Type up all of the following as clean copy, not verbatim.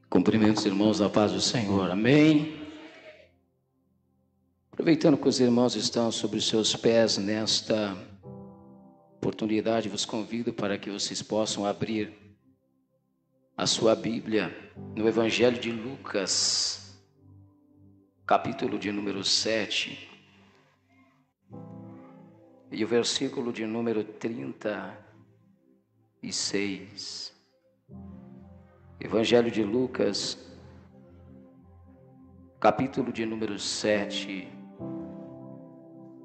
Cumprimento os irmãos da paz do Senhor, amém? Aproveitando que os irmãos estão sobre os seus pés nesta oportunidade, vos convido para que vocês possam abrir a sua Bíblia no Evangelho de Lucas, capítulo de número 7, e o versículo de número 36. Evangelho de Lucas, capítulo de número 7,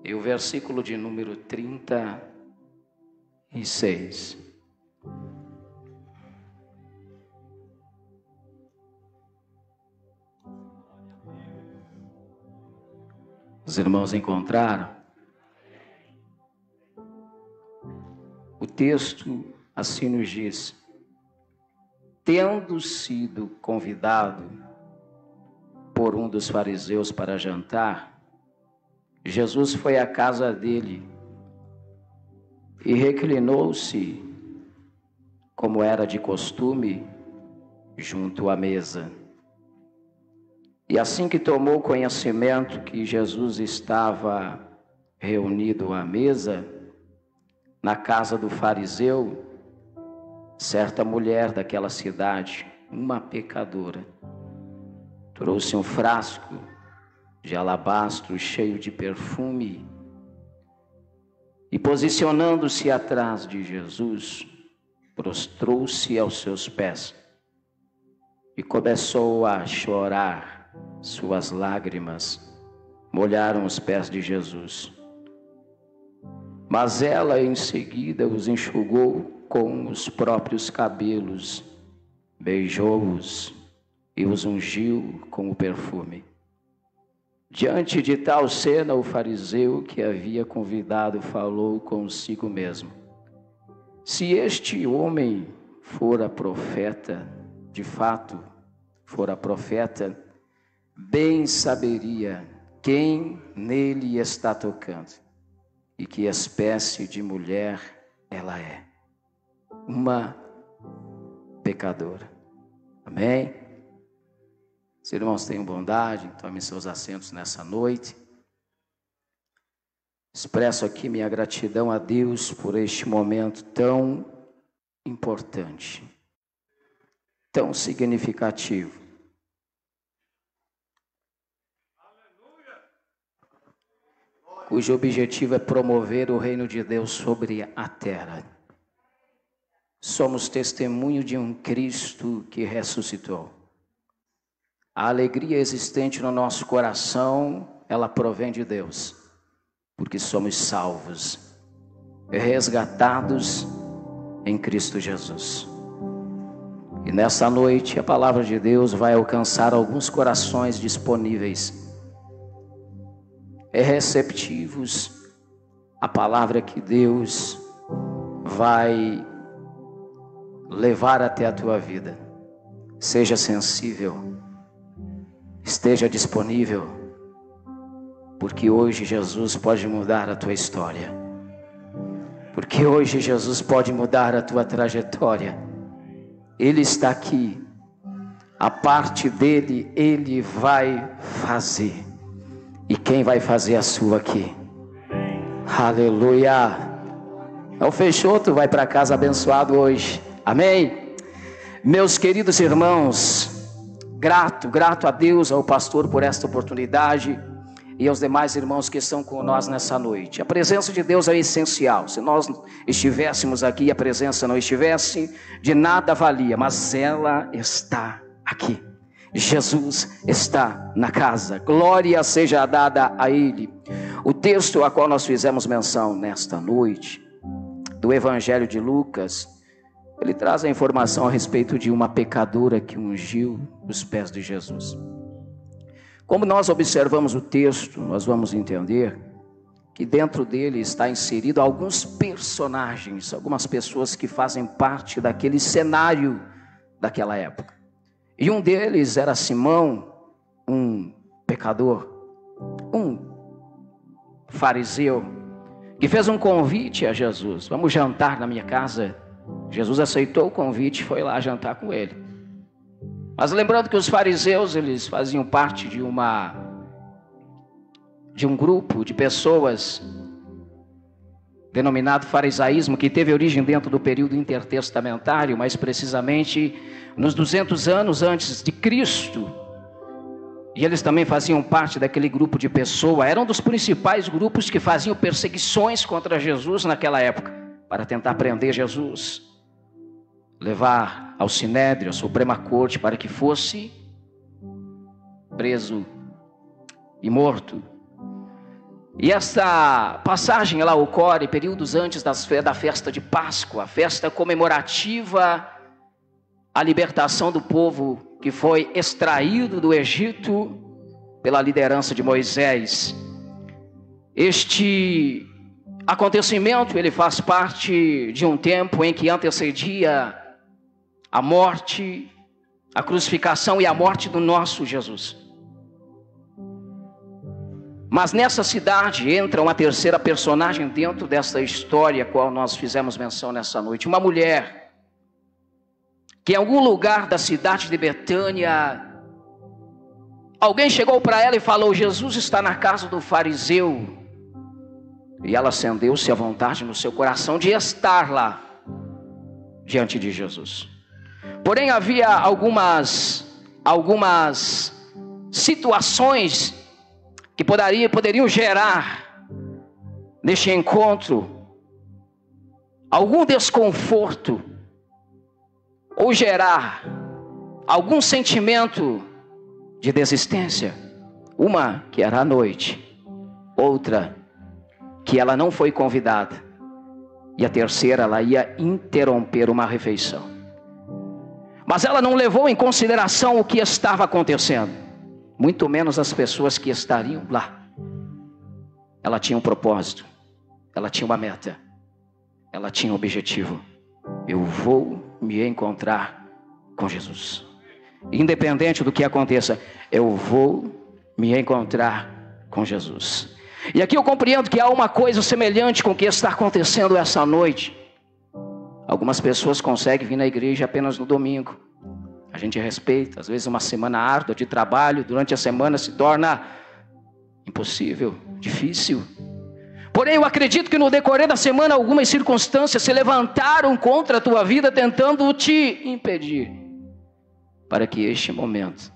e o versículo de número 36. Os irmãos encontraram? O texto assim nos diz: tendo sido convidado por um dos fariseus para jantar, Jesus foi à casa dele e reclinou-se, como era de costume, junto à mesa. E assim que tomou conhecimento que Jesus estava reunido à mesa, na casa do fariseu, certa mulher daquela cidade, uma pecadora, trouxe um frasco de alabastro cheio de perfume e, posicionando-se atrás de Jesus, prostrou-se aos seus pés e começou a chorar. Suas lágrimas molharam os pés de Jesus. Mas ela em seguida os enxugou com os próprios cabelos, beijou-os e os ungiu com o perfume. Diante de tal cena, o fariseu que havia convidado falou consigo mesmo: se este homem fora profeta, de fato fora profeta, bem saberia quem nele está tocando e que espécie de mulher ela é. Uma pecadora. Amém? Os irmãos tenham bondade, tomem seus assentos nessa noite. Expresso aqui minha gratidão a Deus por este momento tão importante, tão significativo. Cujo objetivo é promover o reino de Deus sobre a terra. Somos testemunho de um Cristo que ressuscitou. A alegria existente no nosso coração, ela provém de Deus, porque somos salvos, resgatados em Cristo Jesus. E nessa noite a palavra de Deus vai alcançar alguns corações disponíveis, receptivos à palavra que Deus vai levar até a tua vida. Seja sensível, esteja disponível, porque hoje Jesus pode mudar a tua história, porque hoje Jesus pode mudar a tua trajetória. Ele está aqui, a parte dele Ele vai fazer. E quem vai fazer a sua aqui? Aleluia! Então fechou, tu vai para casa abençoado hoje. Amém? Meus queridos irmãos, grato a Deus, ao pastor por esta oportunidade e aos demais irmãos que estão com nós nessa noite. A presença de Deus é essencial. Se nós estivéssemos aqui e a presença não estivesse, de nada valia, mas ela está aqui. Jesus está na casa, glória seja dada a Ele. O texto a qual nós fizemos menção nesta noite, do Evangelho de Lucas, ele traz a informação a respeito de uma pecadora que ungiu os pés de Jesus. Como nós observamos o texto, nós vamos entender que dentro dele está inserido alguns personagens, algumas pessoas que fazem parte daquele cenário daquela época. E um deles era Simão, um pecador, um fariseu, que fez um convite a Jesus: vamos jantar na minha casa. Jesus aceitou o convite e foi lá jantar com ele. Mas lembrando que os fariseus, eles faziam parte de um grupo de pessoas denominado farisaísmo, que teve origem dentro do período intertestamentário, mais precisamente nos 200 anos antes de Cristo. E eles também faziam parte daquele grupo de pessoas, eram dos principais grupos que faziam perseguições contra Jesus naquela época, para tentar prender Jesus, levar ao Sinédrio, à Suprema Corte, para que fosse preso e morto. E esta passagem ela ocorre períodos antes da festa de Páscoa, a festa comemorativa à libertação do povo que foi extraído do Egito pela liderança de Moisés. Este acontecimento ele faz parte de um tempo em que antecedia a morte, a crucificação e a morte do nosso Jesus. Mas nessa cidade entra uma terceira personagem dentro dessa história a qual nós fizemos menção nessa noite. Uma mulher que em algum lugar da cidade de Betânia, alguém chegou para ela e falou: Jesus está na casa do fariseu. E ela acendeu-se à vontade no seu coração de estar lá diante de Jesus. Porém havia algumas situações que poderiam gerar neste encontro algum desconforto, ou gerar algum sentimento de desistência. Uma que era à noite, outra que ela não foi convidada, e a terceira ela ia interromper uma refeição. Mas ela não levou em consideração o que estava acontecendo, muito menos as pessoas que estariam lá. Ela tinha um propósito, ela tinha uma meta, ela tinha um objetivo: eu vou me encontrar com Jesus. Independente do que aconteça, eu vou me encontrar com Jesus. E aqui eu compreendo que há uma coisa semelhante com o que está acontecendo essa noite. Algumas pessoas conseguem vir na igreja apenas no domingo. A gente respeita, às vezes uma semana árdua de trabalho, durante a semana se torna impossível, difícil. Porém, eu acredito que no decorrer da semana algumas circunstâncias se levantaram contra a tua vida, tentando te impedir, para que este momento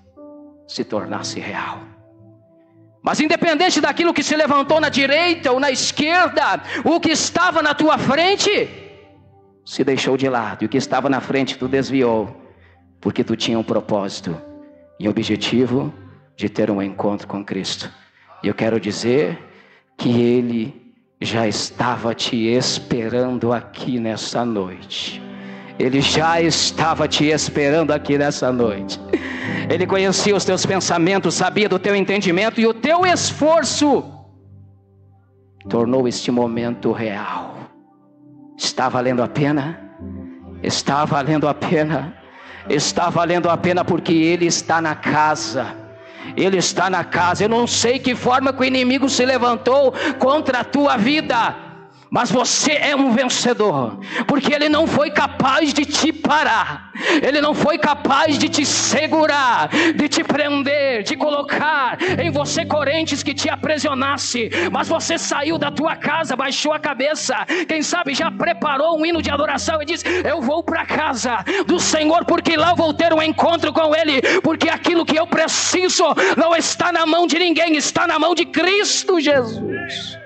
se tornasse real. Mas independente daquilo que se levantou na direita ou na esquerda, o que estava na tua frente se deixou de lado, e o que estava na frente tu desviou, porque tu tinha um propósito e objetivo de ter um encontro com Cristo. E eu quero dizer que Ele já estava te esperando aqui nessa noite. Ele já estava te esperando aqui nessa noite. Ele conhecia os teus pensamentos, sabia do teu entendimento, e o teu esforço tornou este momento real. Está valendo a pena? Está valendo a pena? Está valendo a pena, porque Ele está na casa. Ele está na casa. Eu não sei que forma que o inimigo se levantou contra a tua vida, mas você é um vencedor, porque Ele não foi capaz de te parar, Ele não foi capaz de te segurar, de te prender, de colocar em você correntes que te aprisionasse. Mas você saiu da tua casa, baixou a cabeça, quem sabe já preparou um hino de adoração e disse: eu vou para a casa do Senhor, porque lá eu vou ter um encontro com Ele, porque aquilo que eu preciso não está na mão de ninguém, está na mão de Cristo Jesus.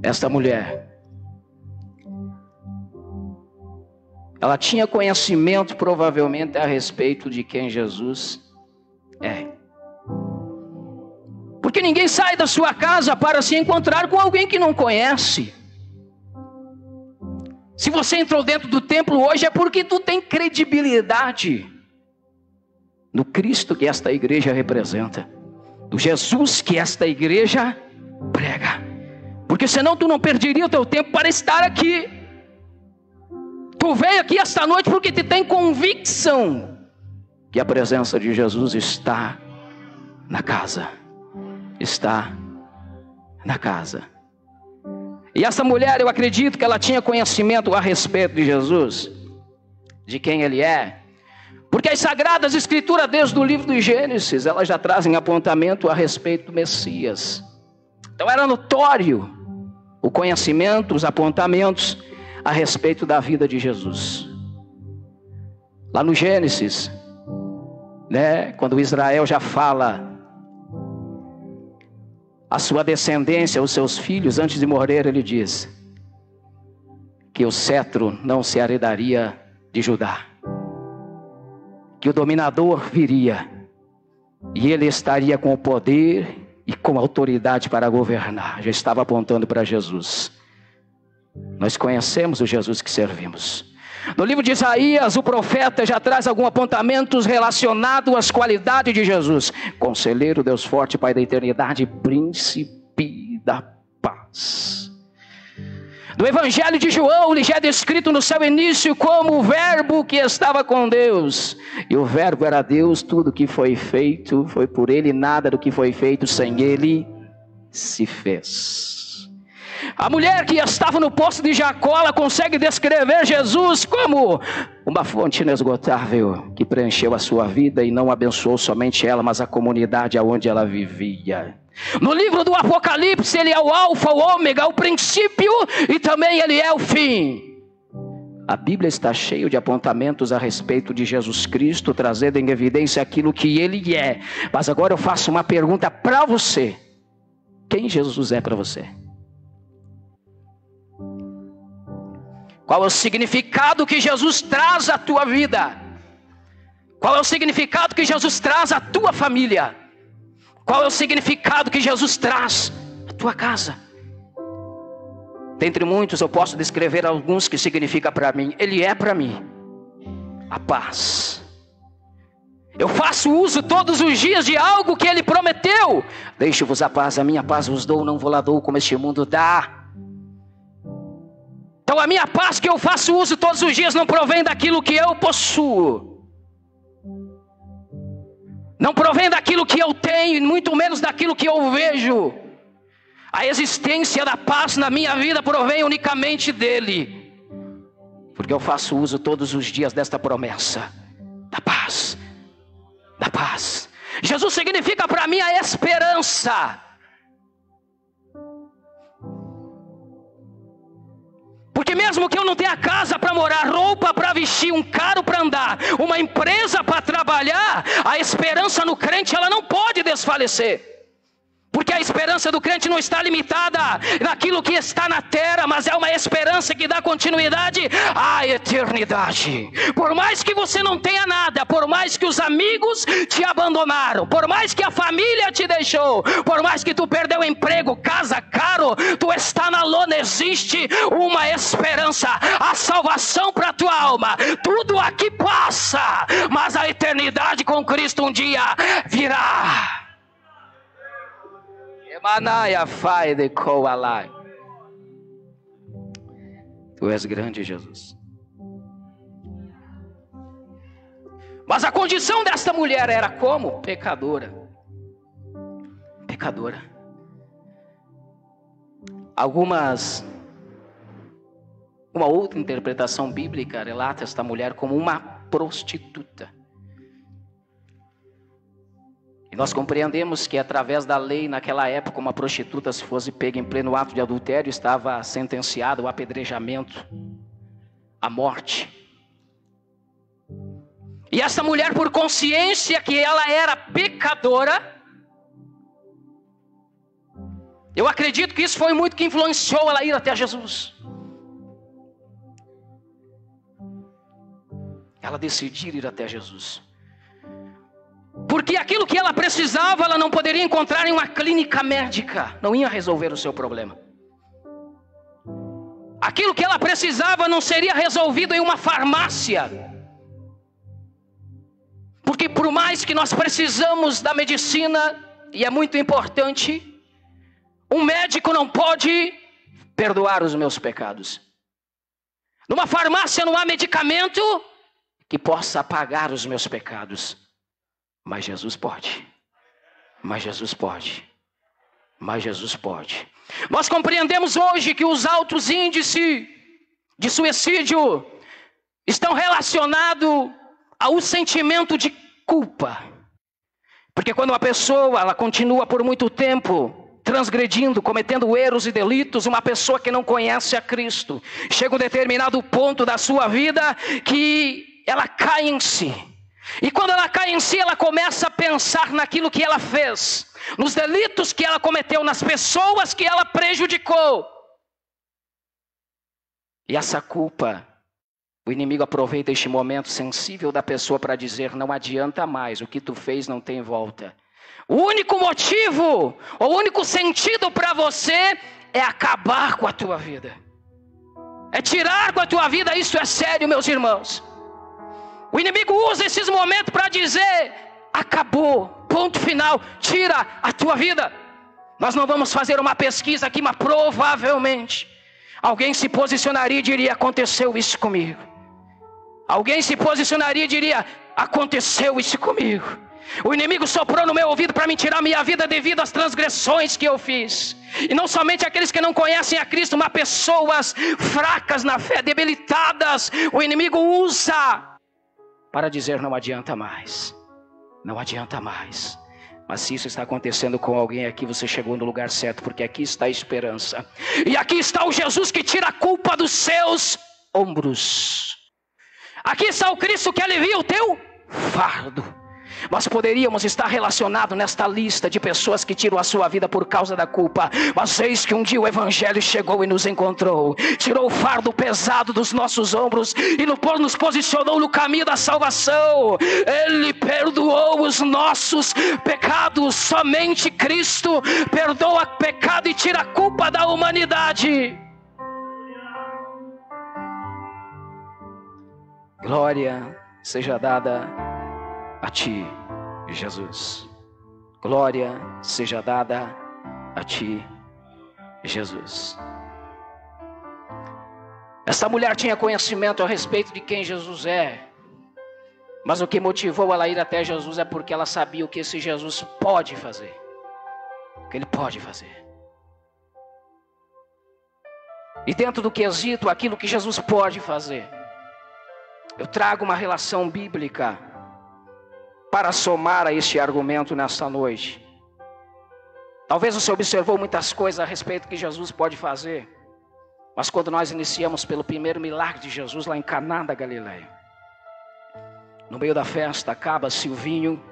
Esta mulher, ela tinha conhecimento provavelmente a respeito de quem Jesus é. Porque ninguém sai da sua casa para se encontrar com alguém que não conhece. Se você entrou dentro do templo hoje é porque tu tem credibilidade no Cristo que esta igreja representa, do Jesus que esta igreja prega. Porque senão tu não perderia o teu tempo para estar aqui. Tu veio aqui esta noite porque tu tem convicção que a presença de Jesus está na casa. Está na casa. E essa mulher, eu acredito que ela tinha conhecimento a respeito de Jesus. de quem ele é. Porque as Sagradas Escrituras, desde o livro do Gênesis, elas já trazem apontamento a respeito do Messias. Então era notório o conhecimento, os apontamentos a respeito da vida de Jesus. Lá no Gênesis, né, quando Israel já fala a sua descendência, os seus filhos, antes de morrer, ele diz que o cetro não se herdaria de Judá, que o dominador viria e ele estaria com o poder e com autoridade para governar. Já estava apontando para Jesus. Nós conhecemos o Jesus que servimos. No livro de Isaías, o profeta já traz alguns apontamentos relacionados às qualidades de Jesus: Conselheiro, Deus forte, Pai da eternidade, Príncipe da paz. No Evangelho de João, ele já é descrito no seu início como o verbo que estava com Deus. E o verbo era Deus, tudo que foi feito foi por ele, nada do que foi feito sem ele se fez. A mulher que estava no poço de Jacó, ela consegue descrever Jesus como uma fonte inesgotável que preencheu a sua vida e não abençoou somente ela, mas a comunidade aonde ela vivia. No livro do Apocalipse, ele é o alfa, o ômega, o princípio e também ele é o fim. A Bíblia está cheia de apontamentos a respeito de Jesus Cristo, trazendo em evidência aquilo que ele é. Mas agora eu faço uma pergunta para você: quem Jesus é para você? Qual é o significado que Jesus traz à tua vida? Qual é o significado que Jesus traz à tua família? Qual é o significado que Jesus traz à tua casa? Dentre muitos eu posso descrever alguns que significa para mim. Ele é para mim a paz. Eu faço uso todos os dias de algo que ele prometeu. Deixo-vos a paz, a minha paz vos dou, não vou lá dou como este mundo dá. Então a minha paz que eu faço uso todos os dias não provém daquilo que eu possuo. Não provém daquilo que eu tenho, muito menos daquilo que eu vejo. A existência da paz na minha vida provém unicamente dele. Porque eu faço uso todos os dias desta promessa. Da paz. Da paz. Jesus significa para mim a esperança. Porque mesmo que eu não tenha casa para morar, roupa para vestir, um carro para andar, uma empresa para trabalhar, a esperança no crente ela não pode desfalecer. Porque a esperança do crente não está limitada naquilo que está na terra, mas é uma esperança que dá continuidade à eternidade. Por mais que você não tenha nada, por mais que os amigos te abandonaram, por mais que a família te deixou, por mais que tu perdeu emprego, casa, carro, tu está na lona, existe uma esperança, a salvação para a tua alma. Tudo aqui passa, mas a eternidade com Cristo um dia virá. Tu és grande, Jesus. Mas a condição desta mulher era como? Pecadora. Pecadora. Uma outra interpretação bíblica relata esta mulher como uma prostituta. Nós compreendemos que através da lei naquela época, uma prostituta, se fosse pega em pleno ato de adultério, estava sentenciada ao apedrejamento, à morte. E essa mulher, por consciência que ela era pecadora, eu acredito que isso foi muito que influenciou ela a ir até Jesus. Ela decidir ir até Jesus. Porque aquilo que ela precisava, ela não poderia encontrar em uma clínica médica. Não ia resolver o seu problema. Aquilo que ela precisava não seria resolvido em uma farmácia. Porque por mais que nós precisamos da medicina, e é muito importante, um médico não pode perdoar os meus pecados. Numa farmácia não há medicamento que possa apagar os meus pecados. Mas Jesus pode. Mas Jesus pode. Mas Jesus pode. Nós compreendemos hoje que os altos índices de suicídio estão relacionados ao sentimento de culpa. Porque quando uma pessoa ela continua por muito tempo transgredindo, cometendo erros e delitos, uma pessoa que não conhece a Cristo, chega um determinado ponto da sua vida que ela cai em si. E quando ela cai em si, ela começa a pensar naquilo que ela fez, nos delitos que ela cometeu, nas pessoas que ela prejudicou. E essa culpa, o inimigo aproveita este momento sensível da pessoa para dizer: não adianta mais, o que tu fez não tem volta. O único motivo, o único sentido para você é acabar com a tua vida. É tirar com a tua vida, isso é sério, meus irmãos. O inimigo usa esses momentos para dizer: acabou, ponto final, tira a tua vida. Nós não vamos fazer uma pesquisa aqui, mas provavelmente alguém se posicionaria e diria: aconteceu isso comigo. Alguém se posicionaria e diria: aconteceu isso comigo. O inimigo soprou no meu ouvido para me tirar minha vida devido às transgressões que eu fiz. E não somente aqueles que não conhecem a Cristo, mas pessoas fracas na fé, debilitadas. O inimigo usa para dizer: não adianta mais. Não adianta mais. Mas se isso está acontecendo com alguém aqui, você chegou no lugar certo, porque aqui está a esperança. E aqui está o Jesus que tira a culpa dos seus ombros. Aqui está o Cristo que alivia o teu fardo. Nós poderíamos estar relacionados nesta lista de pessoas que tiram a sua vida por causa da culpa. Mas eis que um dia o Evangelho chegou e nos encontrou. Tirou o fardo pesado dos nossos ombros e nos posicionou no caminho da salvação. Ele perdoou os nossos pecados. Somente Cristo perdoa o pecado e tira a culpa da humanidade. Glória seja dada a ti, Jesus. Glória seja dada a ti, Jesus. Essa mulher tinha conhecimento a respeito de quem Jesus é. Mas o que motivou ela a ir até Jesus é porque ela sabia o que esse Jesus pode fazer. O que ele pode fazer. E dentro do quesito, aquilo que Jesus pode fazer, eu trago uma relação bíblica para somar a este argumento nesta noite. Talvez você observou muitas coisas a respeito do que Jesus pode fazer, mas quando nós iniciamos pelo primeiro milagre de Jesus lá em Caná da Galileia, no meio da festa acaba-se o vinho,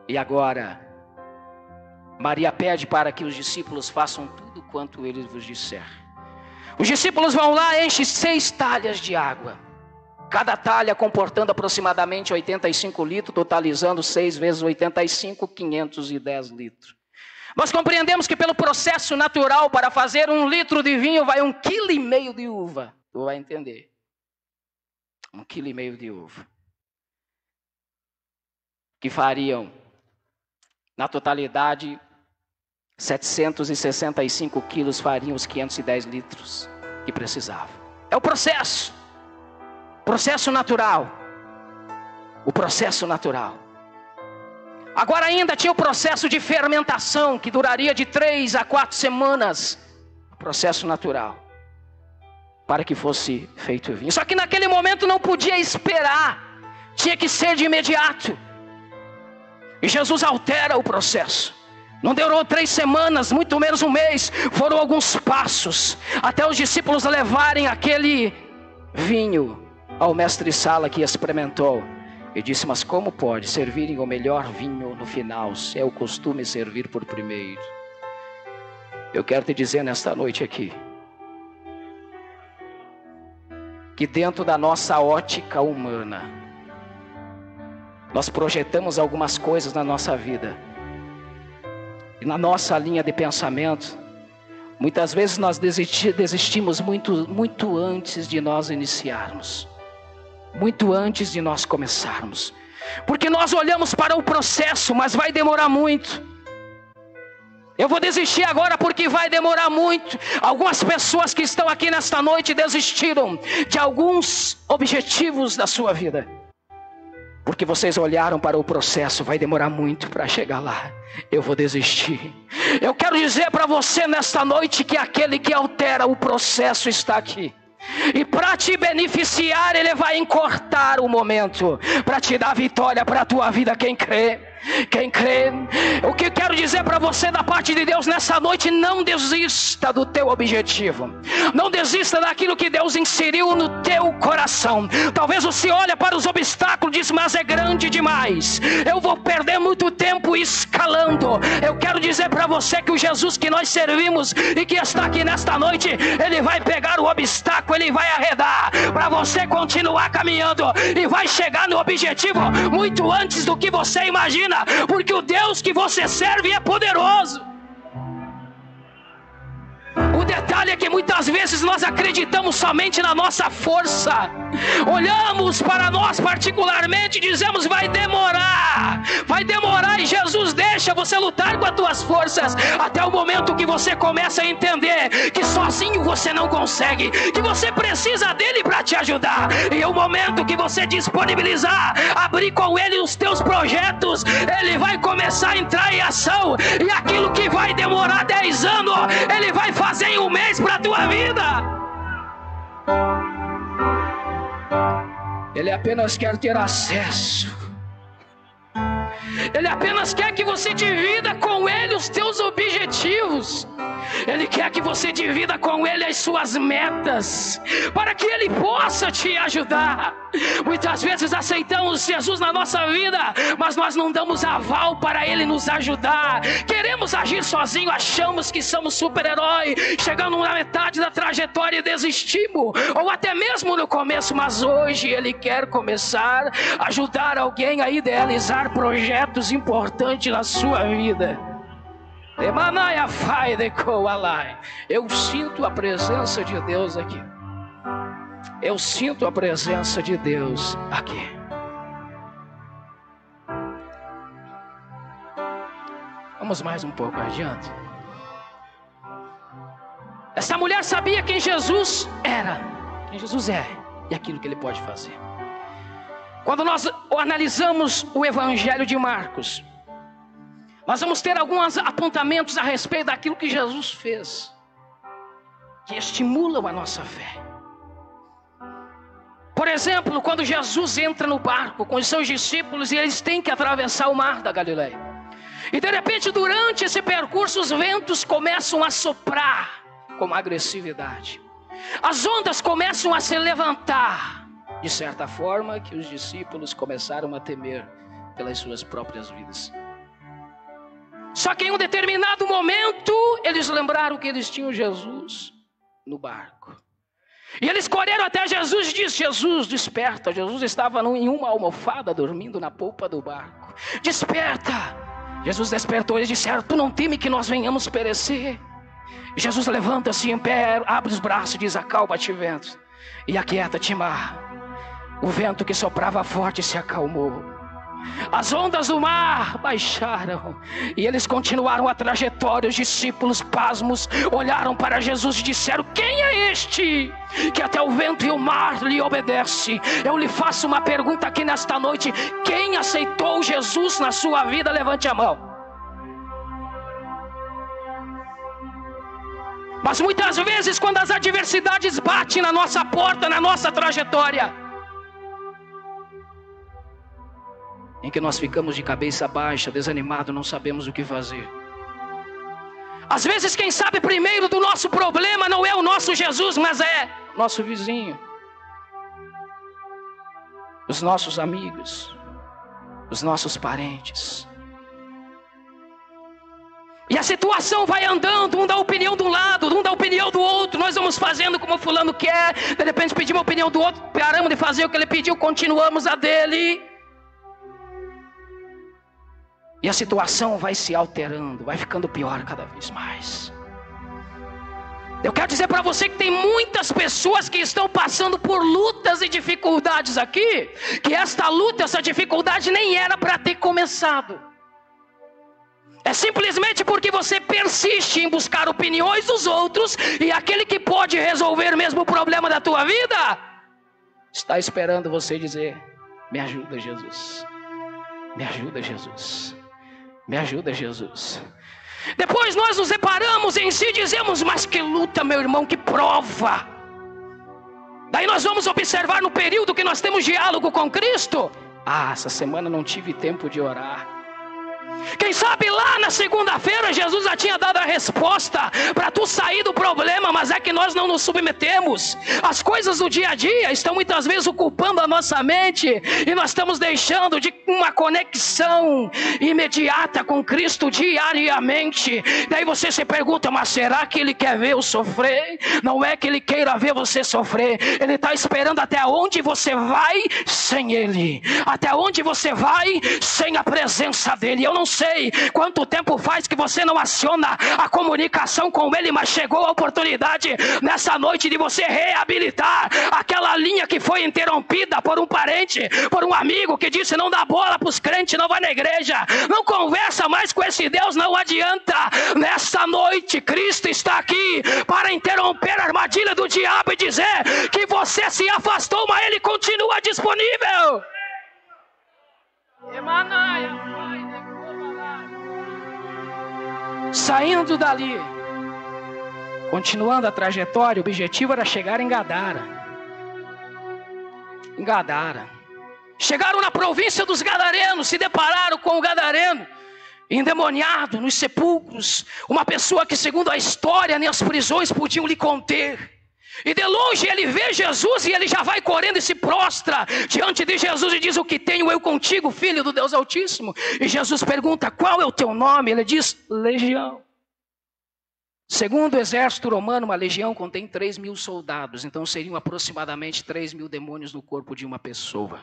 e agora Maria pede para que os discípulos façam tudo quanto ele vos disser. Os discípulos vão lá, enchem 6 talhas de água. Cada talha comportando aproximadamente 85 litros, totalizando 6 vezes 85, 510 litros. Nós compreendemos que pelo processo natural, para fazer 1 litro de vinho, vai 1,5 kg de uva. Tu vai entender. 1,5 kg de uva. Que fariam, na totalidade, 765 quilos fariam os 510 litros que precisavam. É o processo. Processo natural. O processo natural. Agora ainda tinha o processo de fermentação, que duraria de 3 a 4 semanas. Processo natural. Para que fosse feito o vinho. Só que naquele momento não podia esperar. Tinha que ser de imediato. E Jesus altera o processo. Não durou 3 semanas, muito menos 1 mês. Foram alguns passos. Até os discípulos levarem aquele vinho ao mestre-sala que experimentou e disse: mas como pode servirem o melhor vinho no final, se é o costume servir por primeiro? Eu quero te dizer nesta noite aqui, que dentro da nossa ótica humana, nós projetamos algumas coisas na nossa vida, e na nossa linha de pensamento, muitas vezes nós desistimos muito antes de nós iniciarmos. Muito antes de nós começarmos. Porque nós olhamos para o processo, mas vai demorar muito. Eu vou desistir agora porque vai demorar muito. Algumas pessoas que estão aqui nesta noite desistiram de alguns objetivos da sua vida. Porque vocês olharam para o processo, vai demorar muito para chegar lá. Eu vou desistir. Eu quero dizer para você nesta noite que aquele que altera o processo está aqui. E para te beneficiar, Ele vai encurtar o momento, para te dar vitória para a tua vida. Quem crê? Quem crê? O que eu quero dizer para você da parte de Deus nessa noite: não desista do teu objetivo, não desista daquilo que Deus inseriu no teu coração. Talvez você olhe para os obstáculos e diz: mas é grande demais, eu vou perder muito tempo escalando. Eu quero dizer para você que o Jesus que nós servimos e que está aqui nesta noite, Ele vai pegar o obstáculo, Ele vai arredar para você continuar caminhando e vai chegar no objetivo muito antes do que você imagina. Porque o Deus que você serve é poderoso. O detalhe é que muitas vezes nós acreditamos somente na nossa força. Olhamos para nós particularmente e dizemos: vai demorar, e Jesus deixa você lutar com as tuas forças, até o momento que você começa a entender que sozinho você não consegue, que você precisa dele para te ajudar. E é o momento que você disponibilizar, abrir com ele os teus projetos, ele vai começar a entrar em ação. E aquilo que vai demorar 10 anos, ele vai fazer em um mês para a tua vida. Ele apenas quer ter acesso. Ele apenas quer que você divida com Ele os teus objetivos. Ele quer que você divida com Ele as suas metas, para que Ele possa te ajudar. Muitas vezes aceitamos Jesus na nossa vida, mas nós não damos aval para Ele nos ajudar. Queremos agir sozinho, achamos que somos super-herói, chegando na metade da trajetória e desistimos, ou até mesmo no começo. Mas hoje Ele quer começar a ajudar alguém a idealizar projetos importantes na sua vida. Eu sinto a presença de Deus aqui. Eu sinto a presença de Deus aqui. Vamos mais um pouco adiante. Essa mulher sabia quem Jesus era, quem Jesus é e aquilo que Ele pode fazer. Quando nós analisamos o Evangelho de Marcos, nós vamos ter alguns apontamentos a respeito daquilo que Jesus fez, que estimulam a nossa fé. Por exemplo, quando Jesus entra no barco com os seus discípulos e eles têm que atravessar o mar da Galileia. E de repente, durante esse percurso, os ventos começam a soprar com agressividade. As ondas começam a se levantar, de certa forma que os discípulos começaram a temer pelas suas próprias vidas. Só que em um determinado momento, eles lembraram que eles tinham Jesus no barco. E eles correram até Jesus e disseram: Jesus, desperta. Jesus estava em uma almofada, dormindo na polpa do barco. Desperta. Jesus despertou. Eles disseram: tu não teme que nós venhamos perecer? Jesus levanta-se em pé, abre os braços e diz: acalma-te, vento, e aquieta-te, mar. O vento que soprava forte se acalmou. As ondas do mar baixaram e eles continuaram a trajetória. Os discípulos, pasmos, olharam para Jesus e disseram: quem é este que até o vento e o mar lhe obedece? Eu lhe faço uma pergunta aqui nesta noite: quem aceitou Jesus na sua vida? Levante a mão. Mas muitas vezes, quando as adversidades batem na nossa porta, na nossa trajetória, em que nós ficamos de cabeça baixa, desanimados, não sabemos o que fazer. Às vezes quem sabe primeiro do nosso problema não é o nosso Jesus, mas é nosso vizinho, os nossos amigos, os nossos parentes. E a situação vai andando, um dá opinião de um lado, um dá opinião do outro. Nós vamos fazendo como fulano quer, de repente pedimos a opinião do outro, paramos de fazer o que ele pediu, continuamos a dele. E a situação vai se alterando, vai ficando pior cada vez mais. Eu quero dizer para você que tem muitas pessoas que estão passando por lutas e dificuldades aqui, que esta luta, essa dificuldade nem era para ter começado. É simplesmente porque você persiste em buscar opiniões dos outros, e aquele que pode resolver mesmo o problema da tua vida está esperando você dizer: me ajuda, Jesus. Me ajuda, Jesus. Me ajuda, Jesus. Depois nós nos separamos em si e dizemos: mas que luta, meu irmão, que prova. Daí nós vamos observar no período que nós temos diálogo com Cristo. Essa semana não tive tempo de orar. Quem sabe lá na segunda-feira Jesus já tinha dado a resposta para tu sair do problema, mas é que nós não nos submetemos. As coisas do dia a dia estão muitas vezes ocupando a nossa mente e nós estamos deixando de uma conexão imediata com Cristo diariamente. Daí você se pergunta, mas será que Ele quer ver eu sofrer? Não é que Ele queira ver você sofrer. Ele está esperando até onde você vai sem Ele, até onde você vai sem a presença dEle. Eu não sei quanto tempo faz que você não aciona a comunicação com Ele, mas chegou a oportunidade nessa noite de você reabilitar aquela linha que foi interrompida por um parente, por um amigo que disse: não dá bola para os crentes, não vai na igreja, não conversa mais com esse Deus, não adianta. Nessa noite Cristo está aqui para interromper a armadilha do diabo e dizer que você se afastou, mas Ele continua disponível. Saindo dali, continuando a trajetória, o objetivo era chegar em Gadara. Chegaram na província dos Gadarenos, se depararam com o gadareno endemoniado nos sepulcros, uma pessoa que, segundo a história, nem as prisões podiam lhe conter. E de longe ele vê Jesus e ele já vai correndo e se prostra diante de Jesus e diz: o que tenho eu contigo, filho do Deus Altíssimo? E Jesus pergunta: qual é o teu nome? Ele diz: Legião. Segundo o exército romano, uma legião contém 3.000 soldados, então seriam aproximadamente 3.000 demônios no corpo de uma pessoa.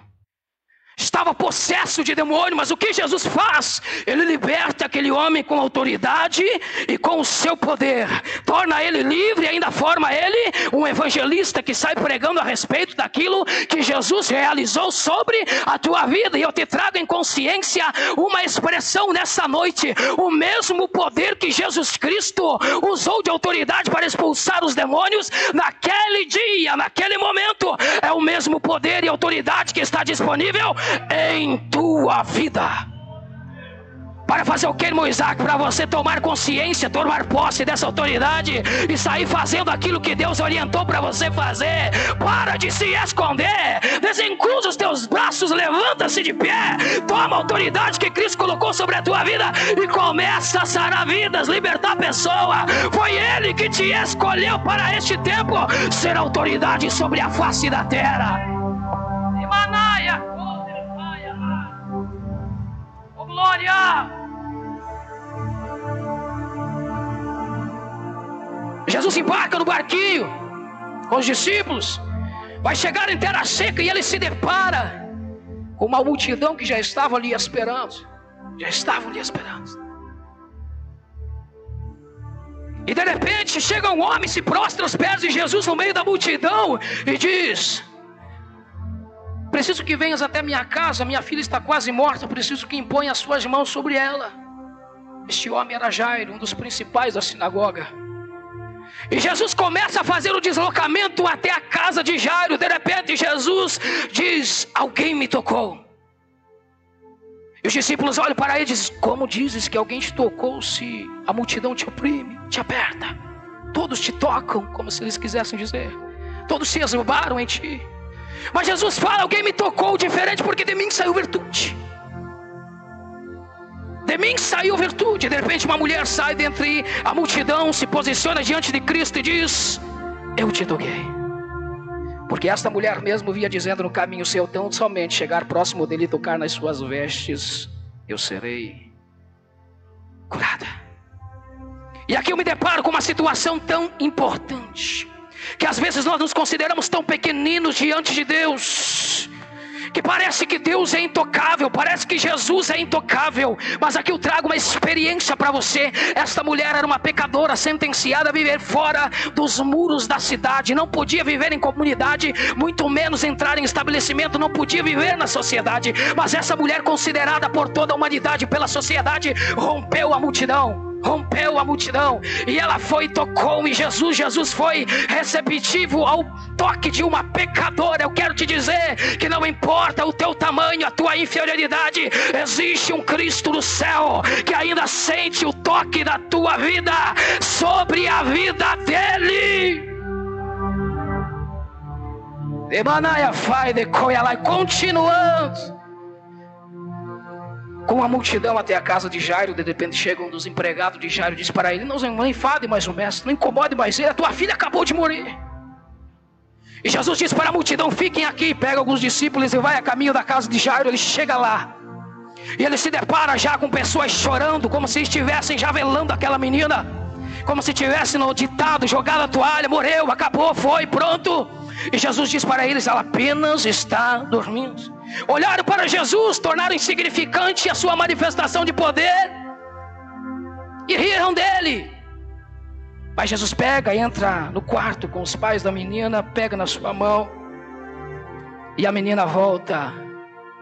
Estava possesso de demônio, mas o que Jesus faz? Ele liberta aquele homem com autoridade e com o seu poder, torna ele livre e ainda forma ele um evangelista que sai pregando a respeito daquilo que Jesus realizou sobre a tua vida. E eu te trago em consciência uma expressão nessa noite: o mesmo poder que Jesus Cristo usou de autoridade para expulsar os demônios naquele dia, naquele momento, é o mesmo poder e autoridade que está disponível em tua vida. Para fazer o que, irmão Isaac? Para você tomar consciência, tomar posse dessa autoridade e sair fazendo aquilo que Deus orientou para você fazer. Para de se esconder, desencruza os teus braços, levanta-se de pé, toma a autoridade que Cristo colocou sobre a tua vida e começa a sarar vidas, libertar a pessoa. Foi Ele que te escolheu para este tempo ser autoridade sobre a face da terra. Emanaia. Glória! Jesus embarca no barquinho com os discípulos, vai chegar em terra seca e ele se depara com uma multidão que já estava ali esperando. E de repente chega um homem, se prostra aos pés de Jesus no meio da multidão e diz: preciso que venhas até minha casa, minha filha está quase morta, preciso que imponha as suas mãos sobre ela. Este homem era Jairo, um dos principais da sinagoga. E Jesus começa a fazer o deslocamento até a casa de Jairo. De repente Jesus diz: alguém me tocou. E os discípulos olham para ele e dizem: como dizes que alguém te tocou se a multidão te oprime, te aperta? Todos te tocam, como se eles quisessem dizer. Todos se esbarram em ti. Mas Jesus fala: alguém me tocou diferente, porque de mim saiu virtude. De mim saiu virtude. De repente uma mulher sai dentre a multidão, se posiciona diante de Cristo e diz: eu te toquei. Porque esta mulher mesmo vinha dizendo no caminho: se eu tão somente chegar próximo dele e tocar nas suas vestes, eu serei curada. E aqui eu me deparo com uma situação tão importante, que às vezes nós nos consideramos tão pequeninos diante de Deus, que parece que Deus é intocável, parece que Jesus é intocável. Mas aqui eu trago uma experiência para você. Esta mulher era uma pecadora, sentenciada a viver fora dos muros da cidade. Não podia viver em comunidade, muito menos entrar em estabelecimento. Não podia viver na sociedade. Mas essa mulher, considerada por toda a humanidade, pela sociedade, rompeu a multidão. E ela foi e tocou em Jesus. Jesus foi receptivo ao toque de uma pecadora. Eu quero te dizer que não importa o teu tamanho, a tua inferioridade, existe um Cristo no céu que ainda sente o toque da tua vida sobre a vida dele. Continuando com a multidão até a casa de Jairo, de repente chega um dos empregados de Jairo e diz para ele: não enfade mais o mestre, não incomode mais ele, a tua filha acabou de morrer. E Jesus diz para a multidão: fiquem aqui. Pega alguns discípulos e vai a caminho da casa de Jairo. Ele chega lá e ele se depara já com pessoas chorando, como se estivessem já velando aquela menina, como se tivessem no ditado jogado a toalha: morreu, acabou, foi, pronto. E Jesus diz para eles: ela apenas está dormindo. Olharam para Jesus, tornaram insignificante a sua manifestação de poder e riram dele. Mas Jesus pega, entra no quarto com os pais da menina, pega na sua mão e a menina volta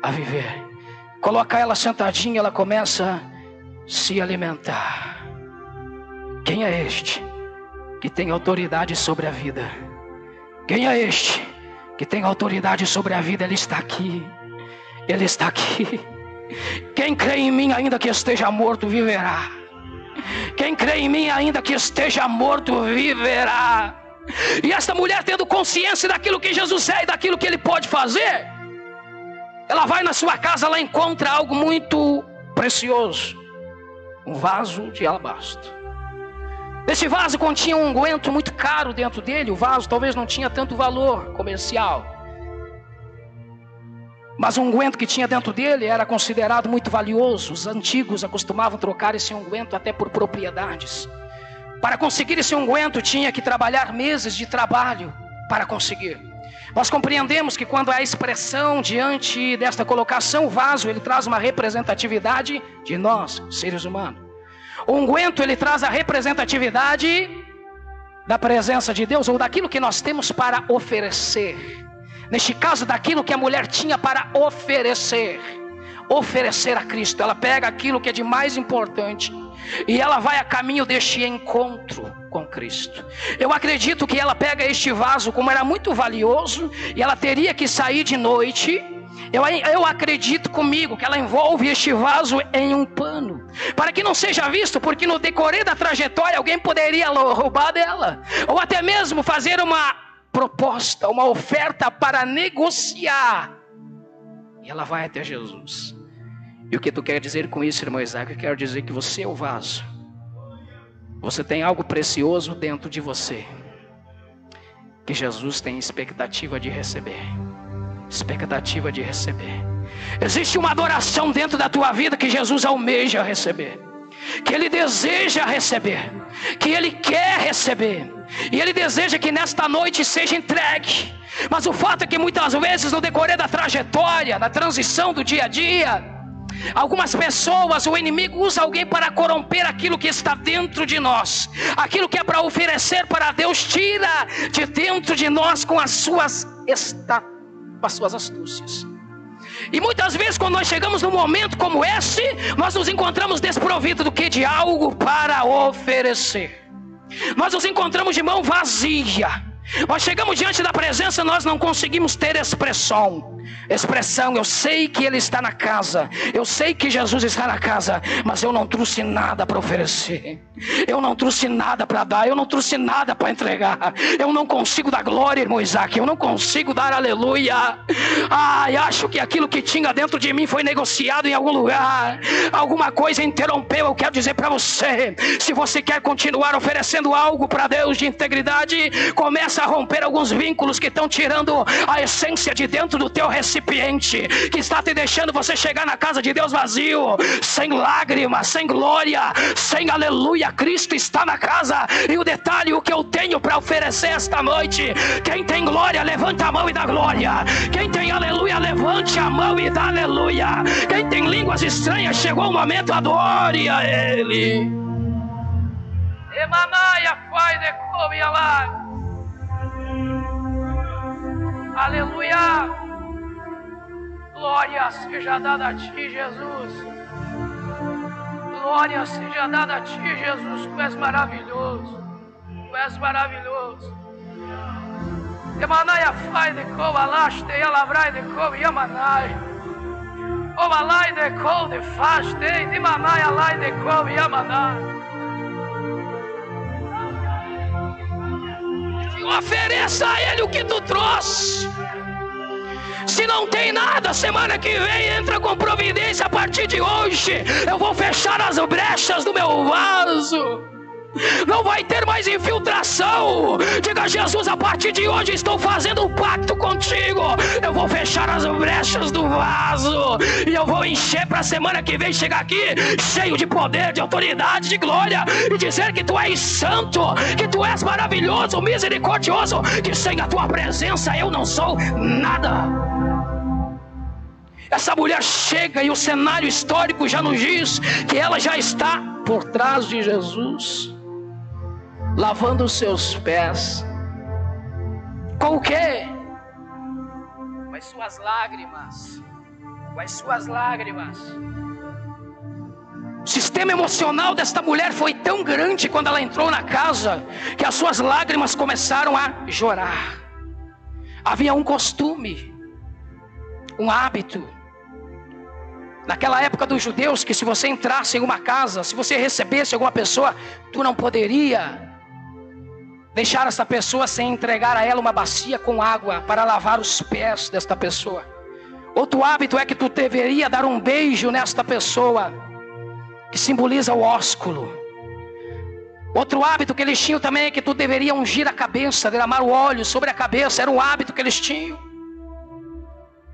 a viver. Coloca ela sentadinha, ela começa a se alimentar. Quem é este que tem autoridade sobre a vida? Quem é este que tem autoridade sobre a vida? Ele está aqui. Ele está aqui. Quem crê em mim, ainda que esteja morto, viverá. Quem crê em mim, ainda que esteja morto, viverá. E esta mulher, tendo consciência daquilo que Jesus é e daquilo que Ele pode fazer, ela vai na sua casa, ela encontra algo muito precioso: um vaso de alabastro. Esse vaso continha um unguento muito caro dentro dele. O vaso talvez não tinha tanto valor comercial, mas o unguento que tinha dentro dele era considerado muito valioso. Os antigos acostumavam trocar esse unguento até por propriedades. Para conseguir esse unguento tinha que trabalhar meses de trabalho para conseguir. Nós compreendemos que quando há expressão diante desta colocação, o vaso ele traz uma representatividade de nós, seres humanos. O unguento ele traz a representatividade da presença de Deus, ou daquilo que nós temos para oferecer. Neste caso, daquilo que a mulher tinha para oferecer a Cristo. Ela pega aquilo que é de mais importante e ela vai a caminho deste encontro com Cristo. Eu acredito que ela pega este vaso, como era muito valioso, e ela teria que sair de noite. Eu acredito comigo que ela envolve este vaso em um pano, para que não seja visto, porque no decorrer da trajetória alguém poderia roubar dela, ou até mesmo fazer uma proposta, uma oferta para negociar. E ela vai até Jesus. E o que tu quer dizer com isso, irmão Isaac? Eu quero dizer que você é o vaso. Você tem algo precioso dentro de você, que Jesus tem expectativa de receber. Expectativa de receber. Existe uma adoração dentro da tua vida que Jesus almeja receber, que Ele deseja receber, que Ele quer receber. E Ele deseja que nesta noite seja entregue. Mas o fato é que muitas vezes no decorrer da trajetória, na transição do dia a dia, algumas pessoas, o inimigo usa alguém para corromper aquilo que está dentro de nós. Aquilo que é para oferecer para Deus, tira de dentro de nós com as suas astúcias. E muitas vezes quando nós chegamos num momento como esse, nós nos encontramos desprovidos do que? De algo para oferecer. Nós nos encontramos de mão vazia. Nós chegamos diante da presença, nós não conseguimos ter expressão. Eu sei que Ele está na casa, eu sei que Jesus está na casa, mas eu não trouxe nada para oferecer, eu não trouxe nada para dar, eu não trouxe nada para entregar. Eu não consigo dar glória, irmão Isaac, eu não consigo dar aleluia. Acho que aquilo que tinha dentro de mim foi negociado em algum lugar, alguma coisa interrompeu. Eu quero dizer para você, se você quer continuar oferecendo algo para Deus de integridade, começa a romper alguns vínculos que estão tirando a essência de dentro do teu recipiente, que está te deixando você chegar na casa de Deus vazio, sem lágrimas, sem glória, sem aleluia. Cristo está na casa. E o detalhe, o que eu tenho para oferecer esta noite: quem tem glória, levanta a mão e dá glória. Quem tem aleluia, levante a mão e dá aleluia. Quem tem línguas estranhas, chegou o momento, adore a Ele. Emanaia, Pai, decome lá. Aleluia. Glória seja dada a Ti, Jesus. Glória seja dada a Ti, Jesus. Tu és maravilhoso. Tu és maravilhoso. Emanai a fai de co alaste e alavrai de co yamanai. O alai de co de faste de manai alai de co yamanai. Ofereça a Ele o que tu trouxe. Se não tem nada, semana que vem entra com providência. A partir de hoje eu vou fechar as brechas do meu vaso. Não vai ter mais infiltração. Diga: Jesus, a partir de hoje estou fazendo um pacto contigo. Eu vou fechar as brechas do vaso e eu vou encher para a semana que vem chegar aqui cheio de poder, de autoridade, de glória, e dizer que tu és santo, que tu és maravilhoso, misericordioso, que sem a tua presença eu não sou nada. Essa mulher chega e o cenário histórico já nos diz que ela já está por trás de Jesus, lavando os seus pés. Com o quê? Com as suas lágrimas. Com as suas lágrimas. O sistema emocional desta mulher foi tão grande quando ela entrou na casa, que as suas lágrimas começaram a chorar. Havia um costume, um hábito, naquela época dos judeus, que se você entrasse em uma casa, se você recebesse alguma pessoa, tu não poderia deixar essa pessoa sem entregar a ela uma bacia com água para lavar os pés desta pessoa. Outro hábito é que tu deveria dar um beijo nesta pessoa, que simboliza o ósculo. Outro hábito que eles tinham também é que tu deveria ungir a cabeça, derramar o óleo sobre a cabeça. Era um hábito que eles tinham.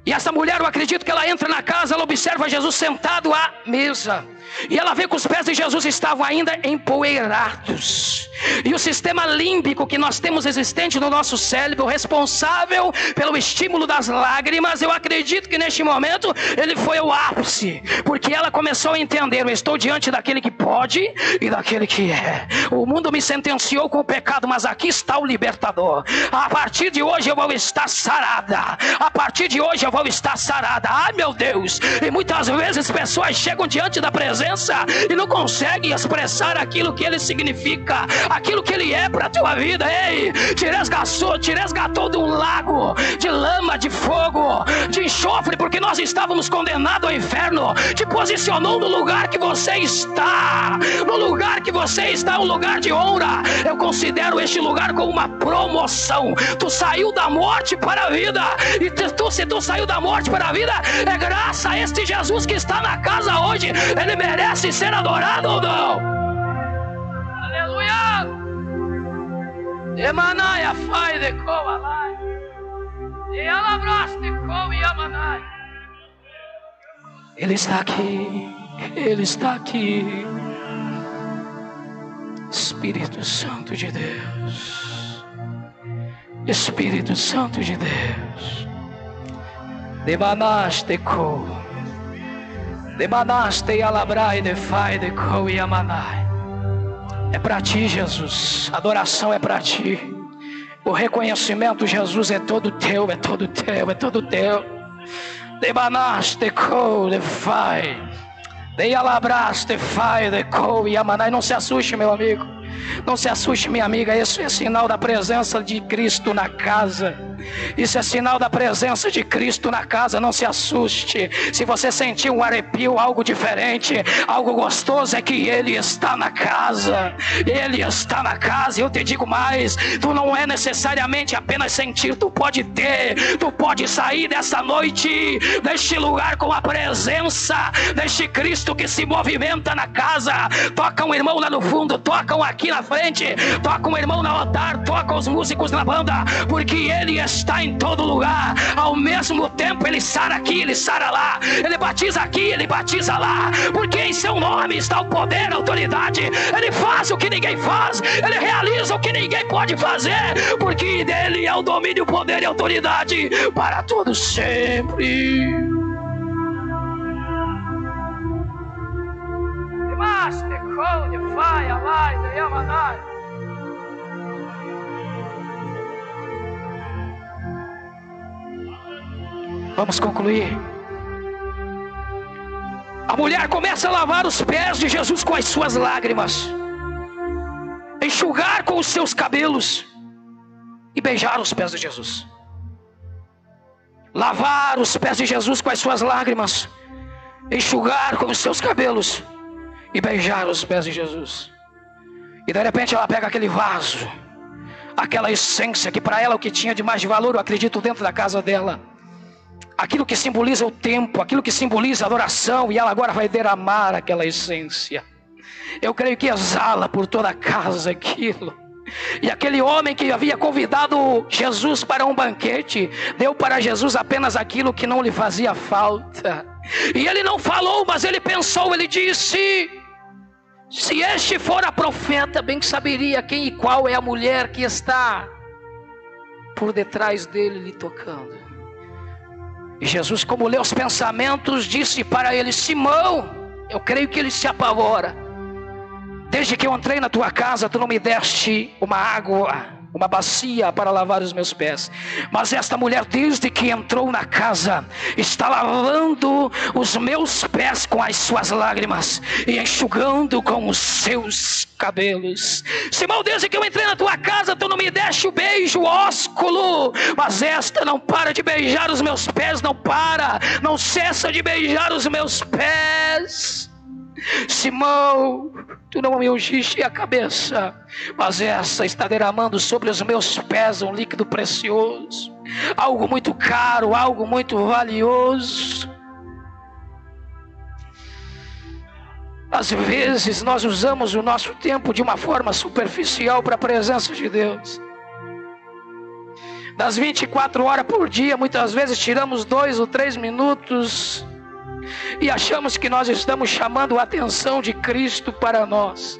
E essa mulher, eu acredito que ela entra na casa, ela observa Jesus sentado à mesa, e ela vê que os pés de Jesus estavam ainda empoeirados. E o sistema límbico que nós temos existente no nosso cérebro, responsável pelo estímulo das lágrimas, eu acredito que neste momento ele foi o ápice, porque ela começou a entender: eu estou diante daquele que pode e daquele que é. O mundo me sentenciou com o pecado, mas aqui está o libertador. A partir de hoje eu vou estar sarada. A partir de hoje eu vou estar sarada. Ai, meu Deus! E muitas vezes pessoas chegam diante da presença e não conseguem expressar aquilo que ele significa, aquilo que ele é para a tua vida. Ei, te resgatou de um lago de lama, de fogo, de enxofre, porque nós estávamos condenados ao inferno. Te posicionou no lugar que você está. No lugar que você está, um lugar de honra. Eu considero este lugar como uma promoção. Tu saiu da morte para a vida, e se tu saiu da morte para a vida, é graças a este Jesus que está na casa hoje. Ele merece ser adorado ou não? Aleluia! Emanaia fai de coalai, e alabraste com yamanai. Ele está aqui, ele está aqui. Espírito Santo de Deus, Espírito Santo de Deus. Demanaste co, demanaste alabrai de fai de co e amanai. É para ti, Jesus. Adoração é para ti. O reconhecimento, Jesus, é todo teu, é todo teu, é todo teu. Demanaste co de fai, de alabraste fai de co e amanai. Não se assuste, meu amigo. Não se assuste, minha amiga. Isso é sinal da presença de Cristo na casa. Isso é sinal da presença de Cristo na casa. Não se assuste. Se você sentir um arrepio, algo diferente, algo gostoso, é que Ele está na casa. Ele está na casa. E eu te digo mais: tu não é necessariamente apenas sentir, tu pode ter, tu pode sair dessa noite, deste lugar, com a presença deste Cristo que se movimenta na casa. Toca um irmão lá no fundo, toca um aqui na frente, toca um irmão no altar, toca os músicos na banda, porque Ele está em todo lugar. Ao mesmo tempo Ele sara aqui, Ele sara lá, Ele batiza aqui, Ele batiza lá, porque em seu nome está o poder, a autoridade. Ele faz o que ninguém faz, Ele realiza o que ninguém pode fazer, porque dele é o domínio, o poder e a autoridade para todos sempre. Vamos concluir. A mulher começa a lavar os pés de Jesus com as suas lágrimas, enxugar com os seus cabelos e beijar os pés de Jesus. Lavar os pés de Jesus com as suas lágrimas, enxugar com os seus cabelos e beijar os pés de Jesus. E de repente ela pega aquele vaso, aquela essência que para ela o que tinha de mais de valor, eu acredito, dentro da casa dela, aquilo que simboliza o tempo, aquilo que simboliza a adoração, e ela agora vai derramar aquela essência. Eu creio que exala por toda a casa aquilo. E aquele homem que havia convidado Jesus para um banquete, deu para Jesus apenas aquilo que não lhe fazia falta. E ele não falou, mas ele pensou, ele disse: se este for a profeta, bem que saberia quem e qual é a mulher que está por detrás dele lhe tocando. E Jesus, como leu os pensamentos, disse para ele: Simão, eu creio que ele se apavora. Desde que eu entrei na tua casa, tu não me deste uma água, uma bacia para lavar os meus pés. Mas esta mulher, desde que entrou na casa, está lavando os meus pés com as suas lágrimas e enxugando com os seus cabelos. Simão, desde que eu entrei na tua casa, tu não me deste o beijo, o ósculo. Mas esta não para de beijar os meus pés, não cessa de beijar os meus pés. Simão, tu não me ungiste a cabeça, mas essa está derramando sobre os meus pés um líquido precioso, algo muito caro, algo muito valioso. Às vezes nós usamos o nosso tempo de uma forma superficial para a presença de Deus. Das 24 horas por dia, muitas vezes tiramos 2 ou 3 minutos e achamos que nós estamos chamando a atenção de Cristo para nós.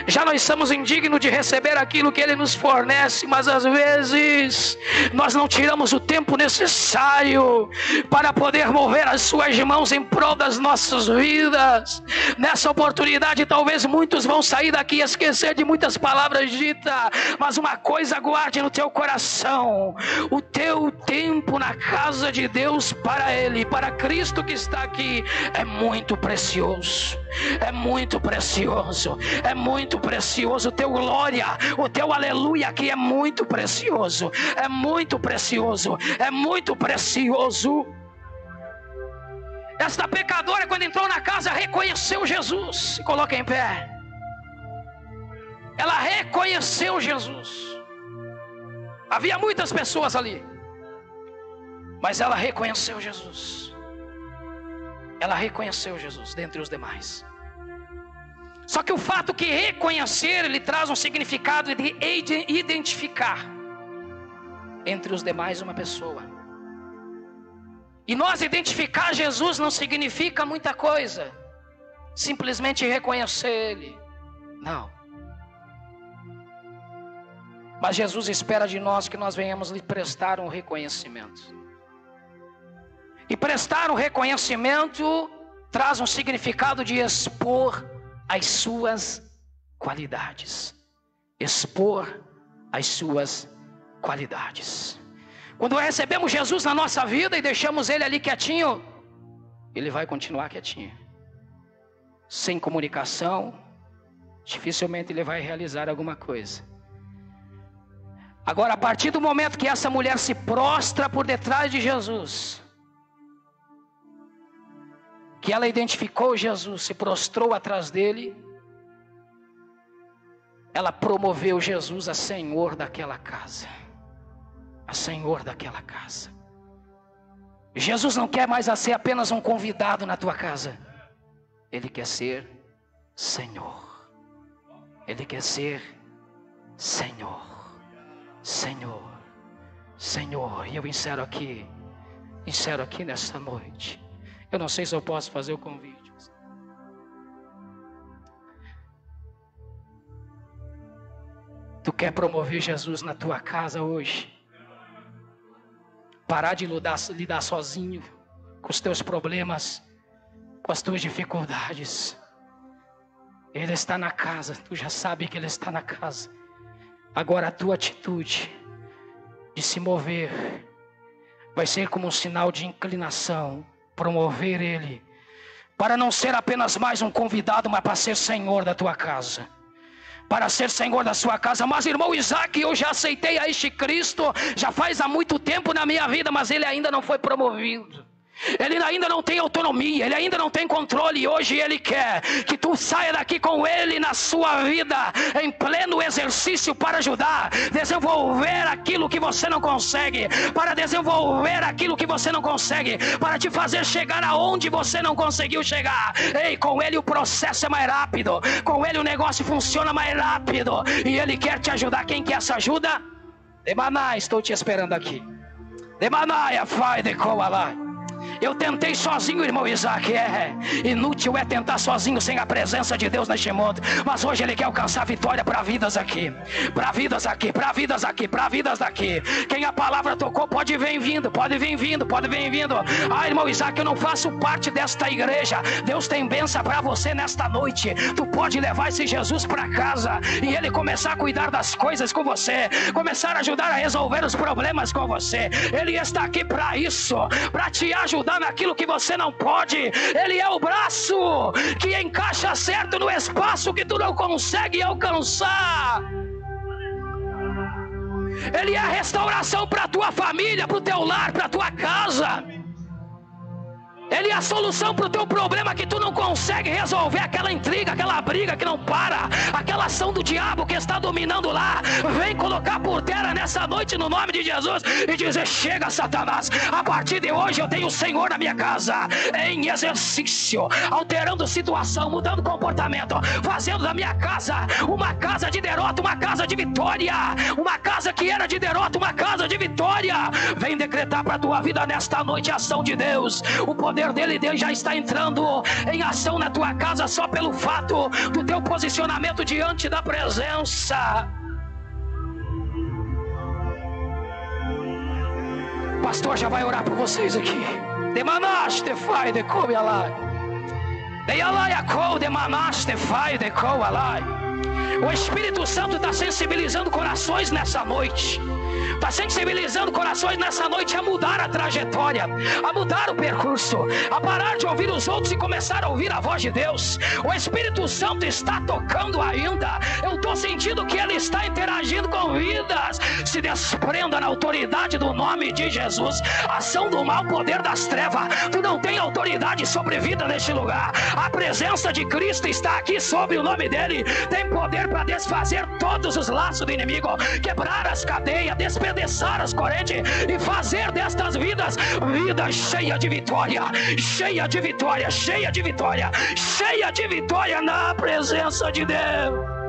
Já nós somos indignos de receber aquilo que Ele nos fornece, mas às vezes nós não tiramos o tempo necessário para poder mover as suas mãos em prol das nossas vidas. Nessa oportunidade talvez muitos vão sair daqui e esquecer de muitas palavras ditas, mas uma coisa guarde no teu coração: o teu tempo na casa de Deus para Ele, para Cristo que está aqui, é muito precioso. É muito precioso, é muito precioso. O teu glória, o teu aleluia aqui é muito precioso, é muito precioso, é muito precioso. Esta pecadora, quando entrou na casa, reconheceu Jesus. Se coloca em pé. Ela reconheceu Jesus. Havia muitas pessoas ali, mas ela reconheceu Jesus. Ela reconheceu Jesus dentre os demais. Só que o fato que reconhecer, ele traz um significado de identificar entre os demais uma pessoa. E nós identificar Jesus não significa muita coisa, simplesmente reconhecer Ele. Não. Mas Jesus espera de nós que nós venhamos lhe prestar um reconhecimento. E prestar um reconhecimento traz um significado de expor as suas qualidades. Expor as suas qualidades. Quando recebemos Jesus na nossa vida e deixamos Ele ali quietinho, Ele vai continuar quietinho. Sem comunicação, dificilmente Ele vai realizar alguma coisa. Agora, a partir do momento que essa mulher se prostra por detrás de Jesus, que ela identificou Jesus, se prostrou atrás dele, ela promoveu Jesus a Senhor daquela casa. A Senhor daquela casa. Jesus não quer mais ser apenas um convidado na tua casa. Ele quer ser Senhor. Ele quer ser Senhor. Senhor. Senhor. E eu encerro aqui nessa noite. Eu não sei se eu posso fazer o convite. Tu quer promover Jesus na tua casa hoje? Parar de lidar sozinho com os teus problemas, com as tuas dificuldades. Ele está na casa, tu já sabe que Ele está na casa. Agora a tua atitude de se mover vai ser como um sinal de inclinação. Promover Ele, para não ser apenas mais um convidado, mas para ser Senhor da tua casa, para ser Senhor da sua casa. Mas irmão Isaac, eu já aceitei a este Cristo, já faz há muito tempo na minha vida, mas Ele ainda não foi promovido. Ele ainda não tem autonomia, ele ainda não tem controle, e hoje ele quer que tu saia daqui com ele na sua vida, em pleno exercício, para ajudar, desenvolver aquilo que você não consegue, para desenvolver aquilo que você não consegue, para te fazer chegar aonde você não conseguiu chegar. Ei, com ele o processo é mais rápido, com ele o negócio funciona mais rápido, e ele quer te ajudar. Quem quer essa ajuda? Demaná, estou te esperando aqui. Demaná, fai de coalá. Eu tentei sozinho, irmão Isaac. Inútil é tentar sozinho sem a presença de Deus neste mundo. Mas hoje ele quer alcançar vitória para vidas aqui, para vidas aqui, para vidas aqui, para vidas daqui. Quem a palavra tocou pode vir vindo, pode vir vindo, pode vir vindo. Ah, irmão Isaac, eu não faço parte desta igreja. Deus tem bênção para você nesta noite. Tu pode levar esse Jesus para casa e ele começar a cuidar das coisas com você, começar a ajudar a resolver os problemas com você. Ele está aqui para isso, para te ajudar naquilo que você não pode. Ele é o braço que encaixa certo no espaço que tu não consegue alcançar. Ele é a restauração para a tua família, para o teu lar, para a tua casa. Ele é a solução para o teu problema que tu não consegue resolver, aquela intriga, aquela briga que não para, aquela ação do diabo que está dominando lá. Vem colocar por terra nessa noite no nome de Jesus e dizer: chega, Satanás, a partir de hoje eu tenho o Senhor na minha casa, em exercício, alterando situação, mudando comportamento, fazendo da minha casa uma casa de derrota, uma casa de vitória, uma casa que era de derrota, uma casa de vitória. Vem decretar para a tua vida nesta noite a ação de Deus. O poder dele já está entrando em ação na tua casa só pelo fato do teu posicionamento diante da presença. O pastor já vai orar por vocês aqui. Demanaste fai de coalai. Deyalai acou demanaste fai de coalai. O Espírito Santo está sensibilizando corações nessa noite. Está sensibilizando corações nessa noite a mudar a trajetória, a mudar o percurso, a parar de ouvir os outros e começar a ouvir a voz de Deus. O Espírito Santo está tocando ainda. Eu estou sentindo que ele está interagindo com vidas. Se desprenda na autoridade do nome de Jesus. Ação do mal, poder das trevas. Tu não tem autoridade sobre vida neste lugar. A presença de Cristo está aqui sobre o nome dele. Tem poder para desfazer todos os laços do inimigo, quebrar as cadeias, despedaçar as correntes e fazer destas vidas cheias de vitória, cheia de vitória, cheia de vitória, cheia de vitória na presença de Deus.